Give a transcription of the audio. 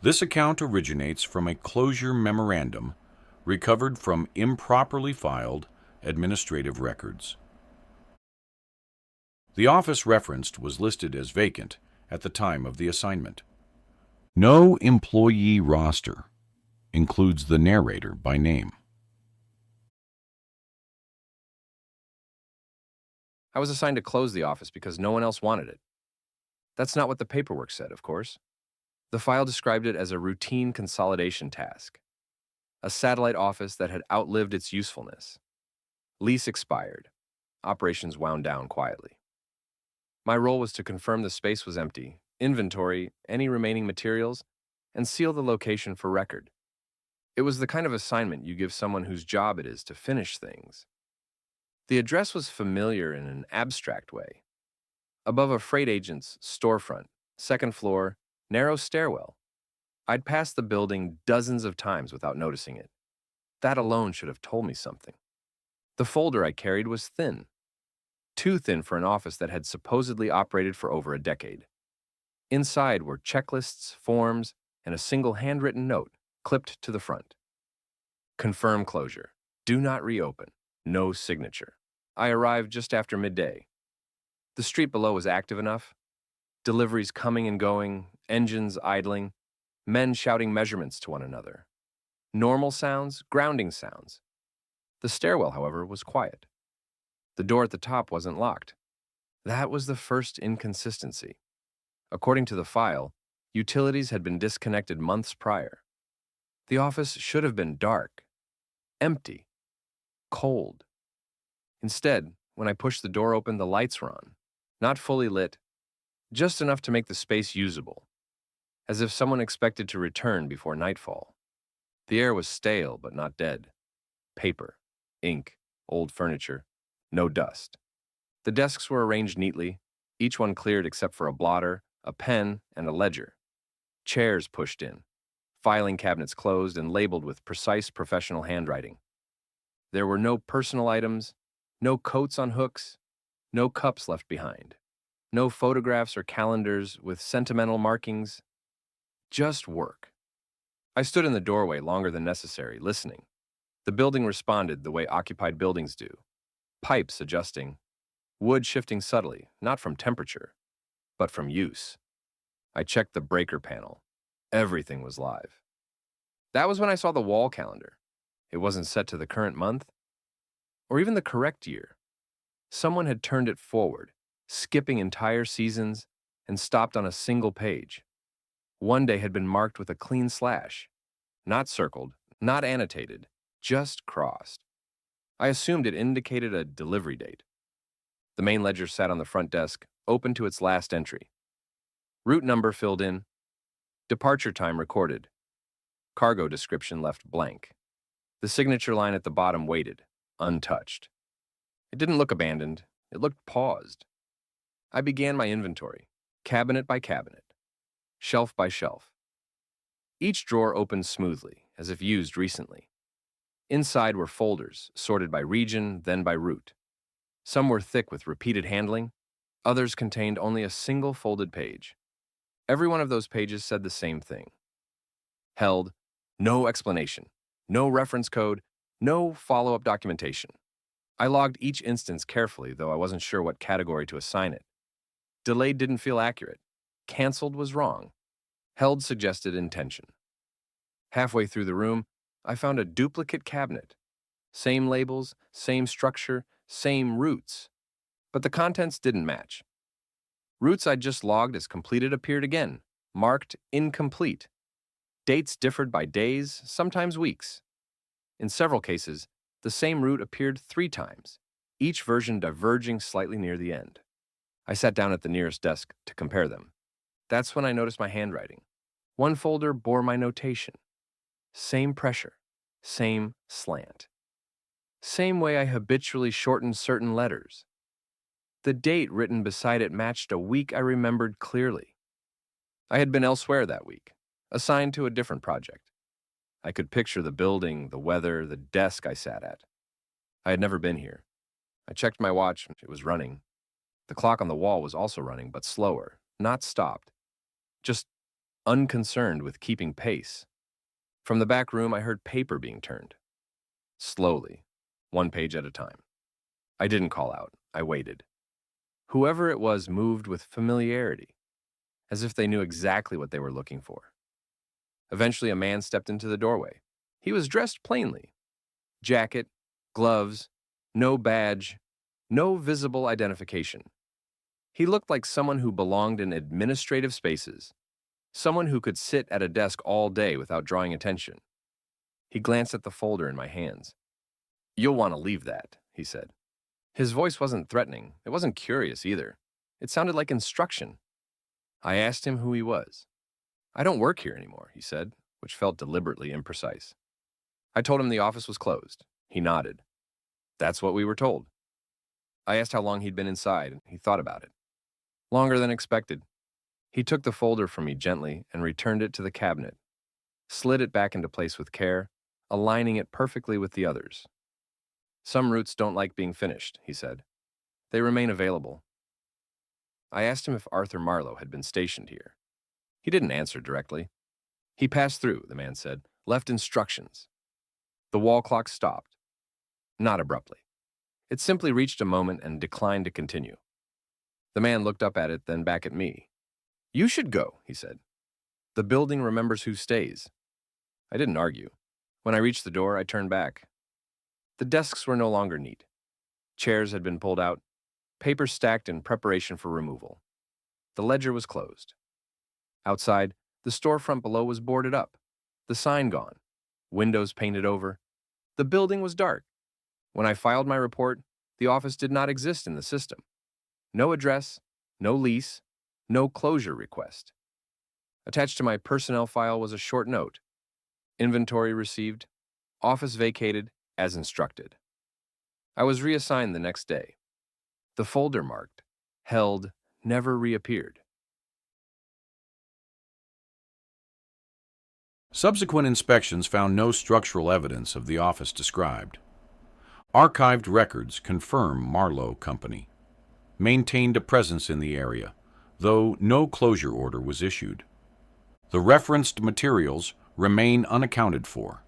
This account originates from a closure memorandum recovered from improperly filed administrative records. The office referenced was listed as vacant at the time of the assignment. No employee roster includes the narrator by name. I was assigned to close the office because no one else wanted it. That's not what the paperwork said, of course. The file described it as a routine consolidation task, a satellite office that had outlived its usefulness. Lease expired. Operations wound down quietly. My role was to confirm the space was empty, inventory any remaining materials, and seal the location for record. It was the kind of assignment you give someone whose job it is to finish things. The address was familiar in an abstract way. Above a freight agent's storefront, second floor, narrow stairwell. I'd passed the building dozens of times without noticing it. That alone should have told me something. The folder I carried was thin. Too thin for an office that had supposedly operated for over a decade. Inside were checklists, forms, and a single handwritten note clipped to the front. Confirm closure. Do not reopen. No signature. I arrived just after midday. The street below was active enough. Deliveries coming and going, engines idling, men shouting measurements to one another. Normal sounds, grounding sounds. The stairwell, however, was quiet. The door at the top wasn't locked. That was the first inconsistency. According to the file, utilities had been disconnected months prior. The office should have been dark, empty, cold. Instead, when I pushed the door open, the lights were on, not fully lit, just enough to make the space usable, as if someone expected to return before nightfall. The air was stale but not dead. Paper, ink, old furniture, no dust. The desks were arranged neatly, each one cleared except for a blotter, a pen, and a ledger. Chairs pushed in, filing cabinets closed and labeled with precise professional handwriting. There were no personal items, no coats on hooks, no cups left behind, no photographs or calendars with sentimental markings, just work. I stood in the doorway longer than necessary, listening. The building responded the way occupied buildings do. Pipes adjusting, wood shifting subtly, not from temperature, but from use. I checked the breaker panel. Everything was live. That was when I saw the wall calendar. It wasn't set to the current month, or even the correct year. Someone had turned it forward, skipping entire seasons, and stopped on a single page. One day had been marked with a clean slash, not circled, not annotated, just crossed. I assumed it indicated a delivery date. The main ledger sat on the front desk, open to its last entry. Route number filled in. Departure time recorded. Cargo description left blank. The signature line at the bottom waited, untouched. It didn't look abandoned. It looked paused. I began my inventory, cabinet by cabinet, shelf by shelf. Each drawer opened smoothly, as if used recently. Inside were folders, sorted by region, then by route. Some were thick with repeated handling. Others contained only a single folded page. Every one of those pages said the same thing. Held, no explanation, no reference code, no follow-up documentation. I logged each instance carefully, though I wasn't sure what category to assign it. Delayed didn't feel accurate. Canceled was wrong. Held suggested intention. Halfway through the room, I found a duplicate cabinet. Same labels, same structure, same routes. But the contents didn't match. Routes I'd just logged as completed appeared again, marked incomplete. Dates differed by days, sometimes weeks. In several cases, the same route appeared 3 times, each version diverging slightly near the end. I sat down at the nearest desk to compare them. That's when I noticed my handwriting. One folder bore my notation. Same pressure, same slant. Same way I habitually shortened certain letters. The date written beside it matched a week I remembered clearly. I had been elsewhere that week, assigned to a different project. I could picture the building, the weather, the desk I sat at. I had never been here. I checked my watch. It was running. The clock on the wall was also running, but slower, not stopped. Just unconcerned with keeping pace. From the back room, I heard paper being turned. Slowly, one page at a time. I didn't call out. I waited. Whoever it was moved with familiarity, as if they knew exactly what they were looking for. Eventually, a man stepped into the doorway. He was dressed plainly. Jacket, gloves, no badge, no visible identification. He looked like someone who belonged in administrative spaces, someone who could sit at a desk all day without drawing attention. He glanced at the folder in my hands. "You'll want to leave that," he said. His voice wasn't threatening. It wasn't curious either. It sounded like instruction. I asked him who he was. "I don't work here anymore," he said, which felt deliberately imprecise. I told him the office was closed. He nodded. "That's what we were told." I asked how long he'd been inside, and he thought about it. Longer than expected. He took the folder from me gently and returned it to the cabinet, slid it back into place with care, aligning it perfectly with the others. "Some routes don't like being finished," he said. "They remain available." I asked him if Arthur Marlow had been stationed here. He didn't answer directly. "He passed through," the man said, "left instructions." The wall clock stopped. Not abruptly. It simply reached a moment and declined to continue. The man looked up at it, then back at me. "You should go," he said. "The building remembers who stays." I didn't argue. When I reached the door, I turned back. The desks were no longer neat. Chairs had been pulled out, papers stacked in preparation for removal. The ledger was closed. Outside, the storefront below was boarded up, the sign gone, windows painted over. The building was dark. When I filed my report, the office did not exist in the system. No address, no lease, no closure request. Attached to my personnel file was a short note. Inventory received, office vacated, as instructed. I was reassigned the next day. The folder marked, held, never reappeared. Subsequent inspections found no structural evidence of the office described. Archived records confirm Marlow Company maintained a presence in the area, though no closure order was issued. The referenced materials remain unaccounted for.